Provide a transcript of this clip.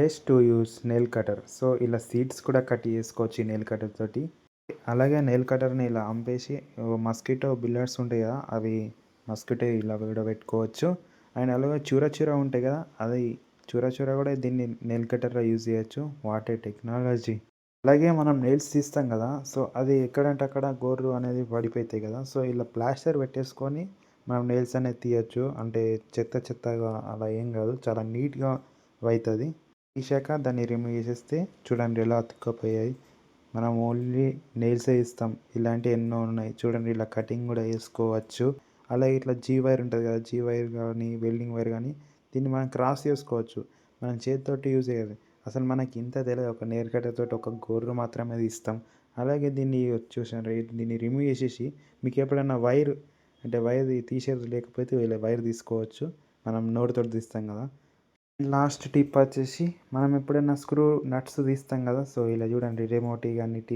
Best to use nail cutter. So ఇలా seeds కూడా cut చేసుకోవచ్చు ఈ నెయిల్ కటర్ తోటి. అలాగే నెయిల్ కటర్ని ఇలా అంపేసి మస్కిటో బిల్లర్స్ ఉంటాయి కదా, అవి మస్కిటో ఇలా కూడా పెట్టుకోవచ్చు. అండ్ అలాగే చూర చూర ఉంటాయి కదా, అది చూర చూర కూడా దీన్ని నెయిల్ కటర్లో యూజ్ చేయొచ్చు. What a technology. అలాగే మనం నెయిల్స్ తీస్తాం కదా, సో అది ఎక్కడంటే అక్కడ గోర్రు అనేది పడిపోతాయి కదా, సో ఇలా ప్లాస్టర్ పెట్టేసుకొని మనం నెయిల్స్ అనేది తీయచ్చు. అంటే చెత్త చెత్తగా అలా ఏం కాదు, చాలా నీట్గా అవుతుంది. తీసాక దాన్ని రిమూవ్ చేసేస్తే చూడండి ఎలా అతుక్కపోయాయి. మనం ఓన్లీ నెయిల్సే ఇస్తాం, ఇలాంటివి ఎన్నో ఉన్నాయి చూడండి. ఇలా కటింగ్ కూడా వేసుకోవచ్చు. అలాగే ఇట్లా జీ వైర్ ఉంటుంది కదా, జీ వైర్ కానీ వెల్డింగ్ వైర్ కానీ దీన్ని మనం క్రాస్ చేసుకోవచ్చు. మనం చేతితోటి యూజ్ అయ్యేది అసలు మనకి ఇంత తెలియదు. ఒక నెయిల్ కటర్ తోటి ఒక గోర్రు మాత్రమే తీస్తాం. అలాగే దీన్ని చూసారు, దీన్ని రిమూవ్ చేసేసి మీకు ఎప్పుడైనా వైర్ అంటే వైర్ తీసేది లేకపోతే ఇలా వైర్ తీసుకోవచ్చు. మనం నోటితోటి తీస్తాం కదా. లాస్ట్ టిప్ వచ్చేసి మనం ఎప్పుడైనా స్క్రూ నట్స్ తీస్తాం కదా, సో ఇలా చూడండి రిమోట్ కానీ